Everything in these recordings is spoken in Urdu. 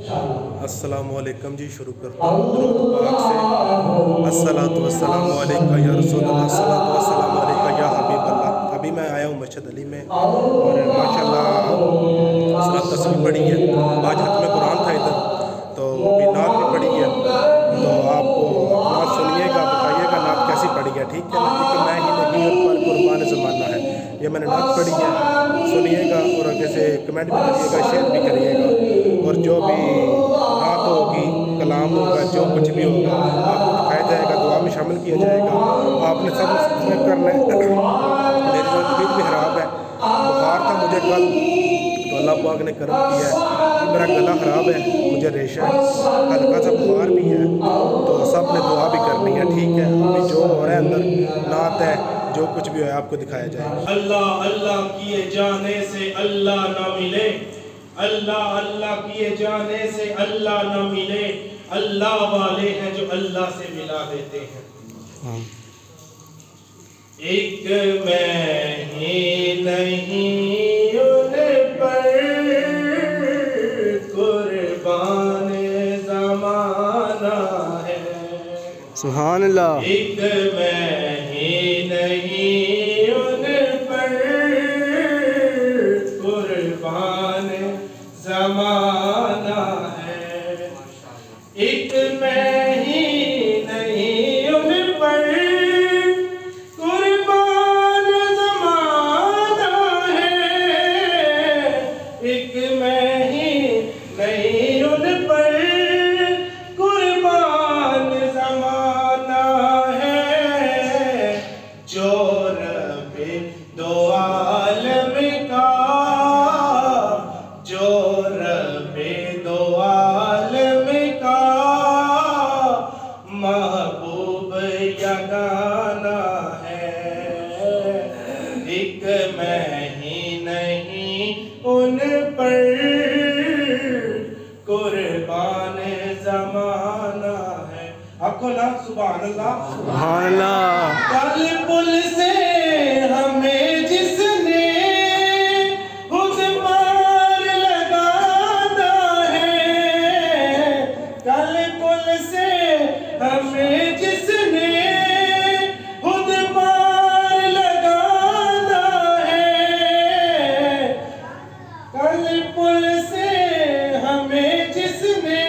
السلام علیکم جی، شروع کرتا ہوں درود پاک سے۔ الصلاۃ والسلام علیکہ یا رسول اللہ، الصلاۃ والسلام علیکہ یا حبیب اللہ۔ ابھی میں آیا ہوں مسجد علی میں اور ماشاءاللہ صلاۃ تسبیح پڑھی ہے، آج ختم قرآن تھا ادھر، تو ابھی نعت بھی پڑھی ہے، تو آپ نعت سنیے گا، بتائیے گا نعت کیسی پڑھی ہے، ٹھیک ہے نا؟ کیونکہ میں ہی نہیں پر قربان زمانہ ہے، یہ میں نے نعت پڑھی ہے، سنیے گا اور آگے سے کمنٹ بھی کریے گا، شیئر بھی کریے گا، اور جو بھی نعت ہوگی، کلام ہوگا، جو کچھ بھی ہوگا آپ کو دکھایا جائے گا، دعا میں شامل کیا جائے گا۔ آپ نے سب سبسکرائب کرنا ہے۔ میری طبیعت بھی خراب ہے، بخار تھا مجھے کل، تو اللہ پاک نے کرم کیا ہے، میرا گلا خراب ہے، مجھے ریشہ ہے، ہلکا سا بخار بھی ہے، تو سب نے دعا بھی کرنی ہے، ٹھیک ہے؟ ابھی جو ہو رہا ہے اندر نعت ہے، جو کچھ بھی ہے آپ کو دکھایا جائے گا۔ اللہ اللہ کیے جانے سے اللہ نہ ملے، اللہ اللہ کیے جانے سے اللہ نہ ملے، اللہ والے ہیں جو اللہ سے ملا دیتے ہیں۔ ایک میں ہی نہیں ان پر قربان زمانہ ہے، سبحان اللہ۔ ایک میں ہی نہیں ان پر قربان زمانہ ہے، ایک میں ہی نہیں ان پر قربان زمانہ ہے، ایک میں ہی نہیں ان پر قربان زمانہ ہے، جو رب دو عالم کا، جو رب دو عالم کا محبوب یگانہ ہے، ایک میں ہی نہیں ان پر قربان زمانہ ہے۔ آپ کو نا سبحان اللہ، سبحان اللہ۔ کل پل سے ہمیں جس نے خود پار لگانا ہے، کل پل سے ہمیں جس نے خود پار لگانا ہے، کل پل سے ہمیں جس نے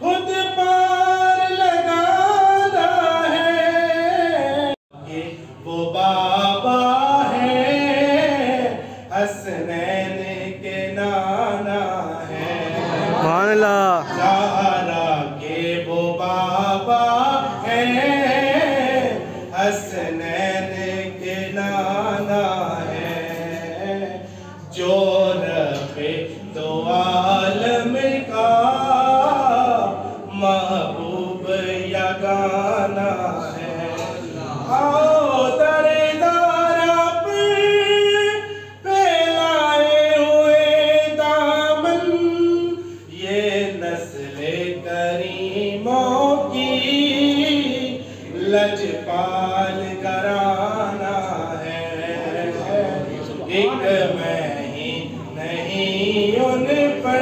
خود پار لگانا ہے، وہ بابا ہے، حسنین کے نانا ہے، سبحان اللہ۔ زہرا کے وہ بابا ہے، حسنین کے نانا ہے، جو رب دو عالم کا محبوب یگانہ ہے۔ آؤ در دارا پر پھیلائے ہوئے دامن، یہ نسل کریموں کی لجپال گھرانہ ہے، ایک میں ہی نہیں ان پر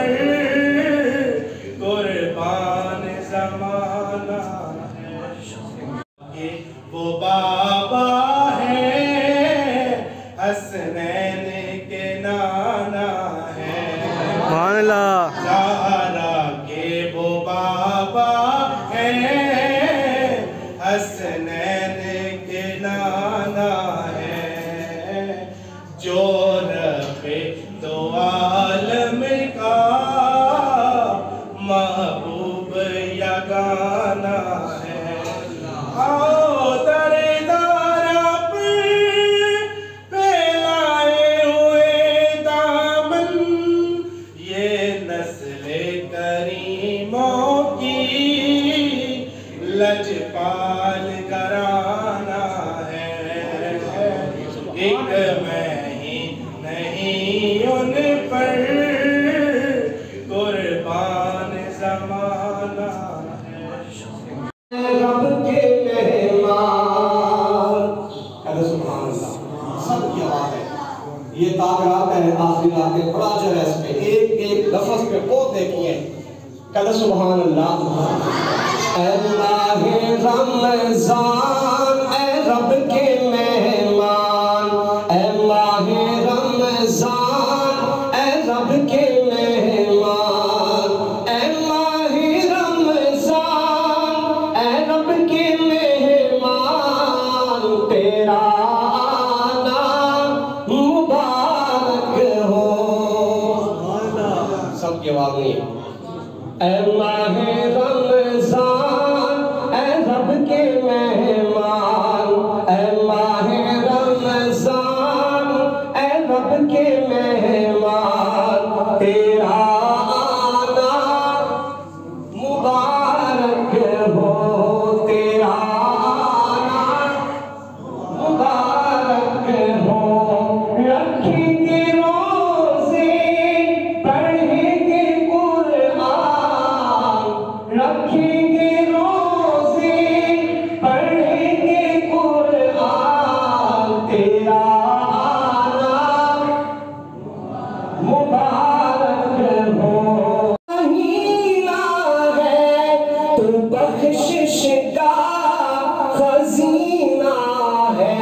لفظ پہ غور دیکھیے، کہتے سبحان اللہ۔ اے ماہ رمضان اے رب کے مہمان، اے ماہ رمضان اے رب کے مہمان، اے ماہ رمضان اے رب کے مہمان، تیرا آنا مبارک ہو۔ سب کی آواز نہیں ہے۔ اے ماہ رمضان اے رب کے مہمان، اے ماہ رمضان اے رب کے مہمان، تیرا آنا مبارک ہو، تیرا آنا مبارک ہو۔ رکھیں گے روزے پڑھیں گے قرآن، رکھیں گے روزے پڑھیں گے قرآن، تیرا آنا مبارک ہو۔ مہینہ ہے تو بخشش کا خزینہ ہے،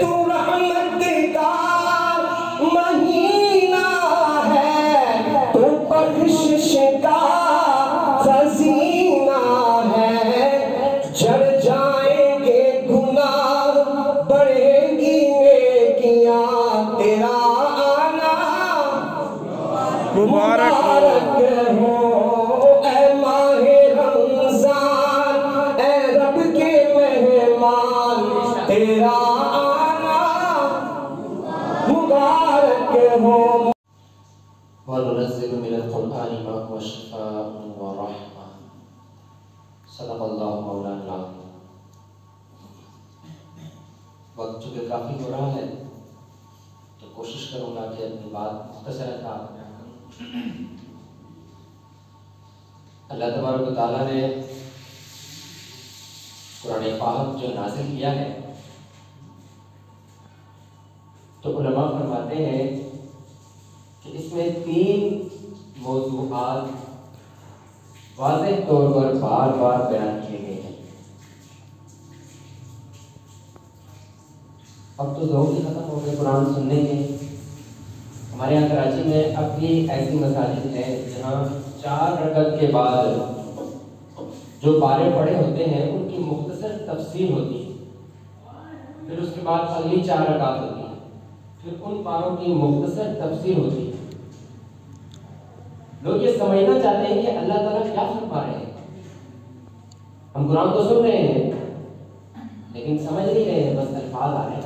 تو رحمت کا مہینہ ہے، تو بخشش کا خزینہ ہے، جھڑ جائیں گے گناہ بڑھیں گی نیکیاں، تیرا آنا مبارک ہو۔ ہو۔ اے ماہ رمضان اے رب کے مہمان، تیرا آنا مبارک ہو۔ وَنُنَزِّلُ مِنَ الْقُرْآنِ مَا هُوَ شِفَاءٌ وَرَحْمَةٌ۔ صدق اللہ مولانا العظیم۔ وقت چونکہ کافی ہو رہا ہے تو کوشش کروں گا کہ اپنی بات مختصر کروں۔ اللہ تبارک و تعالیٰ نے قرآن پاک جو نازل کیا ہے تو علماء فرماتے ہیں کہ اس میں 3 موضوعات واضح طور پر بار بار بیان کیے گئے ہیں۔ اب تو ذوق ہی ختم ہو گئے قرآن سننے کے۔ ہمارے یہاں کراچی میں اب بھی ایسی مساجد ہیں جہاں 4 رکعت کے بعد جو پارے پڑے ہوتے ہیں ان کی مختصر تفسیر ہوتی ہے، پھر اس کے بعد اگلی 4 رکعت ہوتی ہے، پھر ان پاروں کی مختصر تفسیر ہوتی ہے۔ لوگ یہ سمجھنا چاہتے ہیں کہ اللہ تعالیٰ کیا فرما رہے ہیں۔ ہم قرآن تو سن رہے ہیں لیکن سمجھ نہیں رہے ہیں، بس الفاظ آ رہے ہیں۔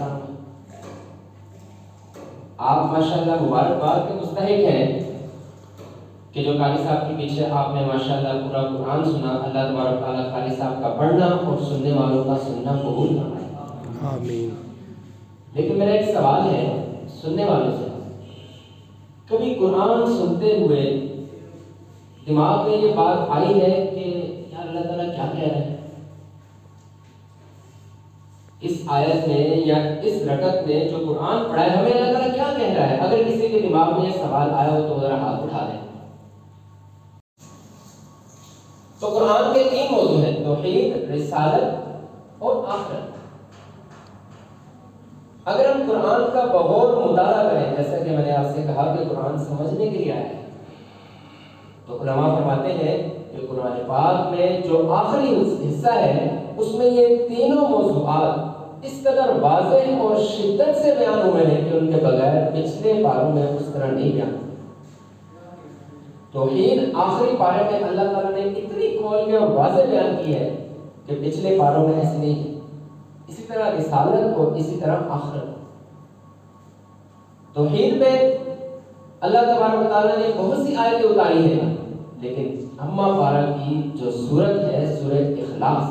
آپ ماشاءاللہ مبارکباد کے مستحق ہیں کہ جو قاری صاحب کے پیچھے آپ نے ماشاءاللہ پورا قرآن سنا۔ اللہ تبارک تعالیٰ قاری صاحب کا پڑھنا اور سننے والوں کا سننا قبول فرمائے۔ آمین۔ لیکن میرا ایک سوال ہے سننے والوں سے، کبھی قرآن سنتے ہوئے دماغ میں یہ بات آئی ہے کہ یار اللہ تعالیٰ کیا کہہ رہے ہیں اس آیت میں یا اس رکعت میں جو قرآن پڑھا ہے، ہمیں اللہ تعالیٰ کیا کہہ رہا ہے؟ اگر کسی کے دماغ میں یہ سوال آیا ہو تو ذرا ہاتھ اٹھا دیں۔ تو قرآن کے 3 موضوع ہیں، توحید، رسالت اور آخرت۔ اگر ہم قرآن کا بغور مطالعہ کریں، جیسا کہ میں نے آپ سے کہا کہ قرآن سمجھنے کے لیے آیا ہے، تو علماء فرماتے ہیں کہ قرآن پاک میں جو آخری حصہ ہے اس میں یہ تینوں موضوعات اس قدر واضح اور شدت سے بیان ہوئے ہیں کہ ان کے بغیر پچھلے پاروں میں اس طرح نہیں بیان۔ توحید آخری پارے میں اللہ تعالیٰ نے اتنی کھول کے اور واضح بیان کی ہے کہ پچھلے پاروں میں ایسے نہیں ہے۔ اسی طرح رسالت اور اسی طرح آخرت۔ توحید میں اللہ تبارک و تعالیٰ نے بہت سی آیتیں اتاری ہیں، لیکن اما پارہ کی جو سورت ہے سورہ اخلاص،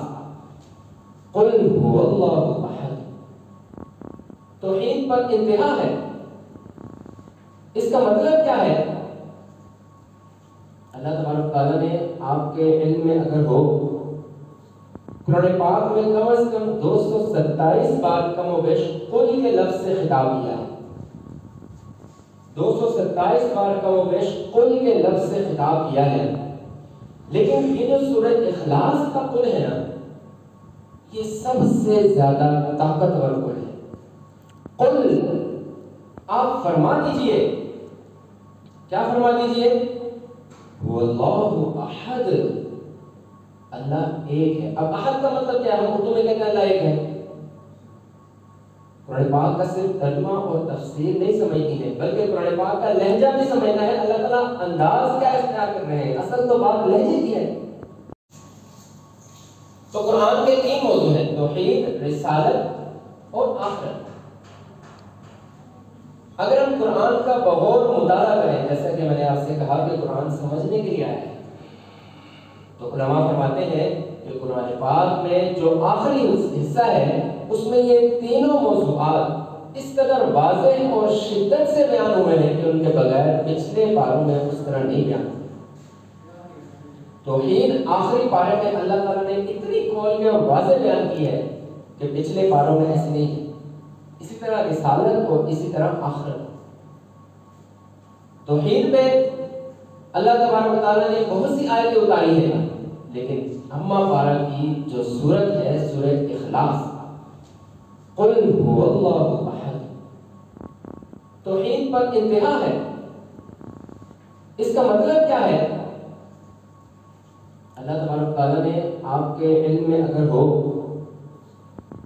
قل هو اللہ احد، توحید پر انتہا ہے۔ اس کا مطلب کیا ہے؟ اللہ تبارک و تعالیٰ نے آپ کے علم میں اگر ہو قرآن پاک میں کم از کم 227 بار کم و بیش قل کے لفظ سے خطاب کیا ہے۔ 227 بار کم و بیش قل کے لفظ سے خطاب کیا ہے، لیکن یہ جو سورہ اخلاص کا قل ہے نا، یہ سب سے زیادہ طاقتور قل ہے۔ قل، آپ فرما دیجئے، کیا فرما دیجئے؟ واللہ احد، اللہ ایک ہے۔ اب احد کا مطلب کیا ہے؟ ہم اردو میں کہتے ہیں اللہ ایک ہے۔ قرآن پاک کا صرف ترجمہ اور تفسیر نہیں سمجھنی ہے، بلکہ قرآن پاک کا لہجہ بھی سمجھنا ہے، اللہ تعالیٰ انداز کیا اختیار کر رہے ہیں، اصل تو بات لہجے کی ہے۔ تو قرآن کے 3 موضوع ہیں، توحید، رسالت اور آخرت۔ اگر ہم قرآن کا بغور مطالعہ کریں، جیسا کہ میں نے آپ سے کہا کہ قرآن سمجھنے کے لیے آیا ہے، تو علماء فرماتے ہیں کہ قرآن پاک میں جو آخری حصہ ہے، اس میں یہ تینوں موضوعات اس قدر واضح اور شدت سے بیان ہوئے ہیں کہ ان کے بغیر پچھلے پاروں میں اس طرح نہیں بیان ہوئے۔ توحید آخری پارے میں اللہ تعالیٰ نے اتنی کھول کے اور واضح بیان کی ہے کہ پچھلے پاروں میں ایسے نہیں ہے۔ اسی طرح رسالت اور اسی طرح آخرت۔ توحید پہ اللہ تبارک و تعالیٰ نے بہت سی آیتیں اتاری ہیں، لیکن اما پارہ کی جو سورت ہے، سورۃ اخلاص، قل هو اللہ احد، توحید پر انتہا ہے۔ اس کا مطلب کیا ہے؟ اللہ تبارک و تعالیٰ نے آپ کے علم میں اگر ہو،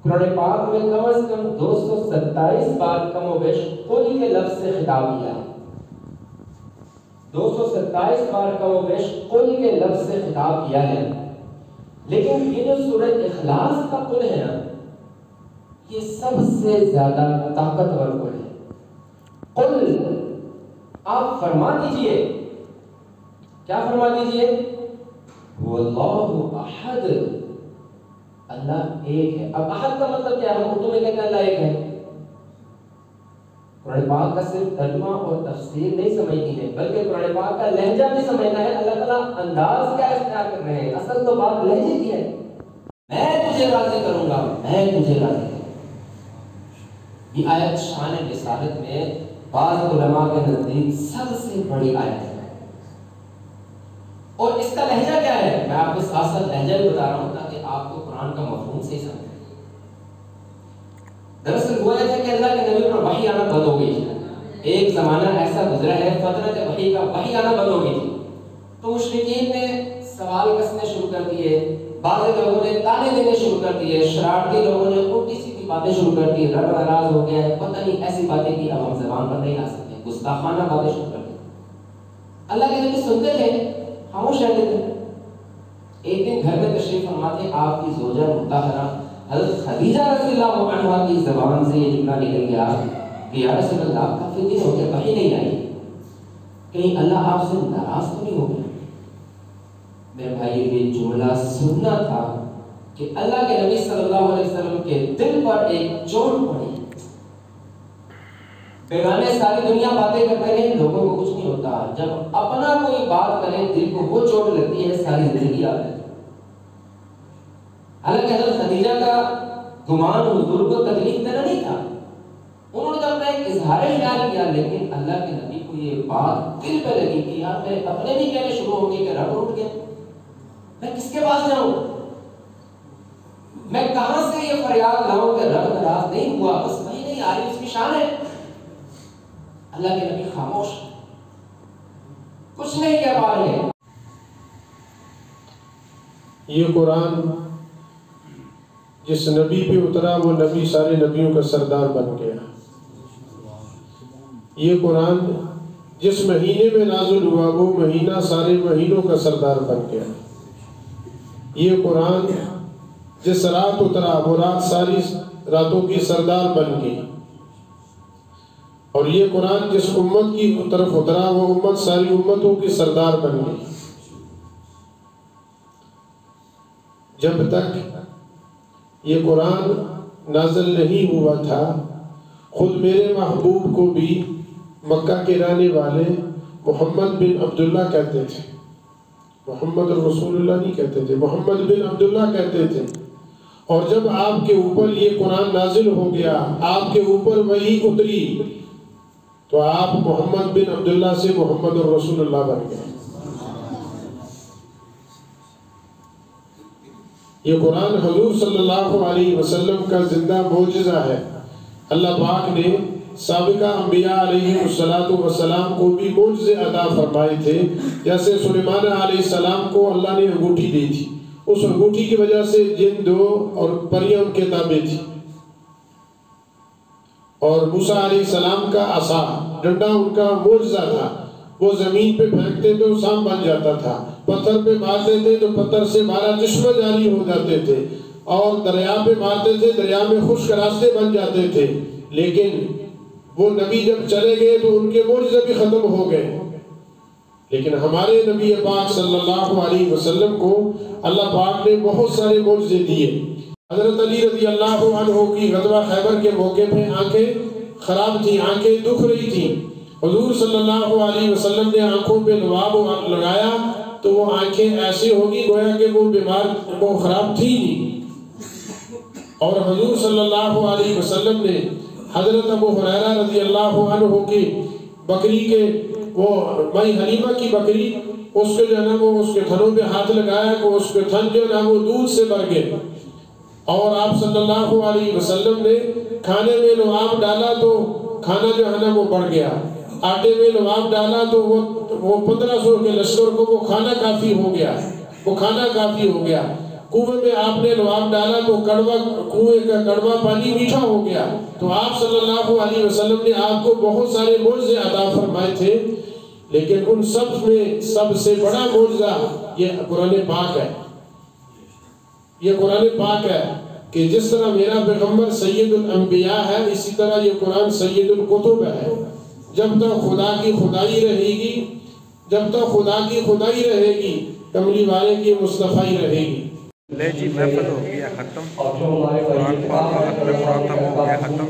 قرآن پاک میں کم از کم 227 بار کم و بیش قل کے لفظ سے خطاب کیا ہے۔ 227 بار کم و بیش قل کے لفظ سے خطاب کیا ہے، لیکن یہ جو سورۃ اخلاص کا قل ہے نا، یہ سب سے زیادہ طاقتور قل ہے۔ قل، آپ فرما دیجئے، کیا فرما دیجئے؟ واللہ احد، اللہ ایک ہے۔ اب احد کا مطلب کیا ہے؟ ہم اردو میں کہتے ہیں اللہ ایک ہے۔ قرآن پاک کا صرف ترجمہ اور تفسیر نہیں سمجھنی ہے، بلکہ قرآن پاک کا لہجہ بھی سمجھنا ہے، اللہ تعالیٰ انداز کیا اختیار کر رہے ہیں، اصل تو بات لہجے کی ہے۔ میں تجھے راضی کروں گا، میں تجھے راضی کروں گا۔ یہ آیت شان رسالت میں بعض علماء کے نزدیک سب سے بڑی آیت ہے۔ اور اس کا لہجہ کیا ہے؟ میں آپ کو ساتھ ساتھ لہجہ بھی بتا رہا ہوں تاکہ آپ کو قرآن کا مفہوم صحیح سمجھیں۔ دراصل ہوا یہ تھا کہ اللہ کے نبی پر وحی آنا بند ہو گئی تھی۔ ایک زمانہ ایسا گزرا ہے فترت وحی کا، وحی آنا بند ہو گئی تھی، تو مشرکین نے سوال کسنے شروع کر دیے، بعض لوگوں نے تانے دینے شروع کر دیے، شرارتی لوگوں نے الٹی سیدھی باتیں شروع کر دی، رب ناراض ہو گیا ہے، پتہ نہیں ایسی باتیں کی اب ہم زبان پر نہیں لا سکتے، گستاخانہ باتیں شروع کر دی۔ اللہ کے نبی سنتے تھے، خاموش رہتے تھے۔ ایک دن گھر میں تشریف فرما تھے، آپ کی زوجہ مطہرہ حضرت خدیجہ رضی اللہ عنہا کی زبان سے یہ جملہ نکل گیا کہ یا رسول اللہ، کافی دن ہو گئے وحی نہیں آئی، کہیں اللہ آپ سے ناراض تو نہیں ہو گیا؟ میرے بھائی، یہ جملہ سننا تھا کہ اللہ کے نبی صلی اللہ علیہ وسلم کے دل پر ایک چوٹ پڑی۔ بیگانے ساری دنیا باتیں کرتے رہے، لوگوں کو کچھ نہیں ہوتا، جب اپنا کوئی بات کرے دل کو وہ چوٹ لگتی ہے، ساری زندگی آ جاتی ہے۔ حالانکہ حضرت خدیجہ کا گمان حضور کو تکلیف دینا نہیں تھا، انہوں نے اپنا ایک اظہار خیال کیا، لیکن اللہ کے نبی کو یہ بات دل پہ لگی کہ یار میرے اپنے بھی کہنے شروع ہو گئے کہ رب اٹھ گیا، میں کس کے پاس جاؤں، میں کہاں سے یہ فریاد لاؤں کہ رب ناراض نہیں ہوا، بس وہی نہیں آ رہی، اس کی شان ہے۔ اللہ کے نبی خاموش، کچھ نہیں کہہ پا رہے۔ یہ قرآن جس نبی پہ اترا وہ نبی سارے نبیوں کا سردار بن گیا۔ یہ قرآن جس مہینے میں نازل ہوا وہ مہینہ سارے مہینوں کا سردار بن گیا۔ یہ قرآن جس رات اترا وہ رات ساری راتوں کی سردار بن گئی، اور یہ قرآن جس امت کی طرف اترا وہ امت ساری امتوں کی سردار بن گئی۔ جب تک یہ قرآن نازل نہیں ہوا تھا، خود میرے محبوب کو بھی مکہ کے رہنے والے محمد بن عبداللہ کہتے تھے، محمد رسول اللہ نہیں کہتے تھے، محمد بن عبداللہ کہتے تھے۔ اور جب آپ کے اوپر یہ قرآن نازل ہو گیا، آپ کے اوپر وحی اتری، تو آپ محمد بن عبداللہ سے محمد الرسول اللہ بن گئے۔ یہ قرآن حضور صلی اللہ علیہ وسلم کا زندہ معجزہ ہے۔ اللہ پاک نے سابقہ انبیاء علیہ السلام کو بھی معجزے عطا فرمائے تھے، جیسے سلیمان علیہ السلام کو اللہ نے انگوٹھی دی تھی، اس انگوٹھی کی وجہ سے جن دو اور پریاں ان کے تابع تھی، اور موسیٰ علیہ السلام کا عصا ڈنڈا ان کا معجزہ تھا، وہ زمین پہ پھینکتے تو سام بن جاتا تھا، پتھر پہ مارتے تھے تو پتھر سے 12 چشمہ جاری ہو جاتے تھے، اور دریا پہ مارتے تھے دریا میں خشک راستے بن جاتے تھے۔ لیکن وہ نبی جب چلے گئے تو ان کے معجزے بھی ختم ہو گئے، لیکن ہمارے نبی پاک صلی اللہ علیہ وسلم کو اللہ پاک نے بہت سارے معجزے دیے۔ حضرت علی رضی اللہ عنہ کی غزوہ خیبر کے موقع پہ آنکھیں خراب تھیں، آنکھیں دکھ رہی تھیں، حضور صلی اللہ علیہ وسلم نے آنکھوں پہ لعاب لگایا تو وہ آنکھیں ایسی ہوگی گویا کہ وہ بیمار، وہ خراب تھی نہیں۔ اور حضور صلی اللہ علیہ وسلم نے حضرت ابو ہریرہ رضی اللہ عنہ کی بکری کے وہ مائی حلیمہ کی بکری، اس کے جو ہے نا وہ اس کے تھنوں پہ ہاتھ لگایا کہ اس کے تھن جو ہے نا وہ دودھ سے بھر گئے، اور آپ صلی اللہ علیہ وسلم نے کھانے میں لعاب ڈالا تو کھانا جو ہے نا وہ بڑھ گیا، آٹے میں لعاب ڈالا تو وہ 1500 کے لشکر کو وہ کھانا کافی ہو گیا، وہ کھانا کافی ہو گیا۔ کنویں میں آپ نے لعاب ڈالا تو کنویں کا کڑوا پانی میٹھا ہو گیا۔ تو آپ صلی اللہ علیہ وسلم نے آپ کو بہت سارے معجزے عطا فرمائے تھے، لیکن ان سب میں سب سے بڑا معجزہ یہ قرآن پاک ہے۔ یہ قرآن پاک ہے کہ جس طرح میرا پیغمبر سید الانبیاء ہے، اسی طرح یہ قرآن سید الکتب ہے۔ جب تک خدا کی خدائی رہے گی، جب تک خدا کی خدائی رہے گی، کملی والے کی مصطفی رہے گی۔ لے جی محفل ہو گیا ختم، قرآن پاک کا ختم خاتم ہو گیا ختم،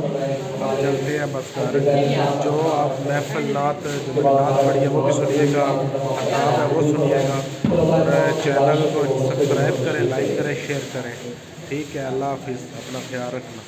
اب چلتے ہیں بس گھر۔ جو آپ محفل نعت جو نعت پڑھی ہے وہ بھی سنیے گا، خطاب ہے وہ سنیے گا، اور چینل کو سبسکرائب کریں، لائک کریں، شیئر کریں۔ ٹھیک ہے، اللہ حافظ، اپنا خیال رکھنا۔